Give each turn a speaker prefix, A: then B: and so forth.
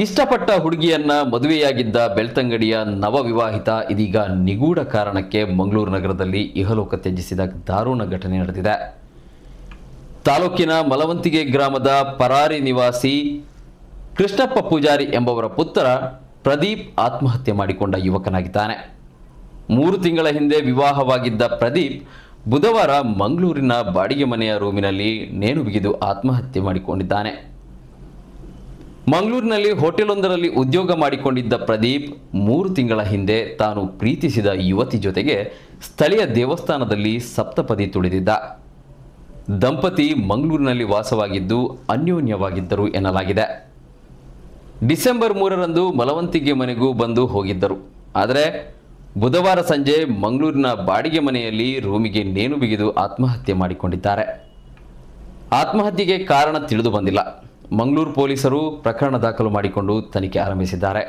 A: ಇಷ್ಟಪಟ್ಟ ಹುಡುಗಿಯನ್ನ ಮದುವೆಯಾಗಿದ್ದ ಬೆಳ್ತಂಗಡಿಯ ನವವಿವಾಹಿತ ಇದೀಗ ನಿಗೂಢ ಕಾರಣಕ್ಕೆ ಮಂಗಳೂರು ನಗರದಲ್ಲಿ ಇಹಲೋಕ ತ್ಯಜಿಸಿದ ದಾರುಣ ಘಟನೆ ನಡೆದಿದೆ. ತಾಲೂಕಿನ ಮಲವಂತಿಗೆ ಗ್ರಾಮದ ಪರಾರಿ ನಿವಾಸಿ ಕೃಷ್ಣಪ್ಪ ಪೂಜಾರಿ ಎಂಬವರ ಪುತ್ರ ಪ್ರದೀಪ್ ಆತ್ಮಹತ್ಯೆ ಮಾಡಿಕೊಂಡ ಯುವಕನಾಗಿದ್ದಾನೆ. 3 ತಿಂಗಳ ಹಿಂದೆ ವಿವಾಹವಾಗಿದ್ದ ಪ್ರದೀಪ್ ಬುಧವಾರ ಮಂಗಳೂರಿನ ಬಾಡಿಗೆ ಮನೆಯ ರೂಮಿನಲ್ಲಿ ನೇಣು ಬಿಗಿದು ಆತ್ಮಹತ್ಯೆ ಮಾಡಿಕೊಂಡಿದ್ದಾನೆ. ಮಂಗಳೂರಿನಲ್ಲಿ ಹೋಟೆಲೊಂದರಲ್ಲಿ ಉದ್ಯೋಗ ಮಾಡಿಕೊಂಡಿದ್ದ ಪ್ರದೀಪ್ 3 ತಿಂಗಳ ಹಿಂದೆ ತಾನು ಪ್ರೀತಿಸಿದ ಯುವತಿ ಜೊತೆಗೆ ಸ್ಥಳೀಯ ದೇವಸ್ಥಾನದಲ್ಲಿ ಸಪ್ತಪದಿ ತುಳಿದಿದ್ದ. ದಂಪತಿ ಮಂಗಳೂರಿನಲ್ಲಿ ವಾಸವಾಗಿದ್ದು ಅನ್ಯೋನ್ಯವಾಗಿದ್ದರು ಎನ್ನಲಾಗಿದೆ. ಡಿಸೆಂಬರ್ 3ರಂದು ಮಲವಂತಿಗೆ ಮನೆಗೂ ಬಂದು ಹೋಗಿದ್ದರು. ಆದರೆ ಬುಧವಾರ ಸಂಜೆ ಮಂಗಳೂರಿನ ಬಾಡಿಗೆ ಮನೆಯಲ್ಲಿ ರೂಮಿಗೆ ನೇಣು ಬಿಗಿದು ಆತ್ಮಹತ್ಯೆ ಮಾಡಿಕೊಂಡಿದ್ದಾರೆ. ಆತ್ಮಹತ್ಯೆಗೆ ಕಾರಣ ತಿಳಿದು ಬಂದಿಲ್ಲ. ಮಂಗಳೂರು ಪೊಲೀಸರು ಪ್ರಕರಣ ದಾಖಲು ಮಾಡಿಕೊಂಡು ತನಿಖೆ ಆರಂಭಿಸಿದ್ದಾರೆ.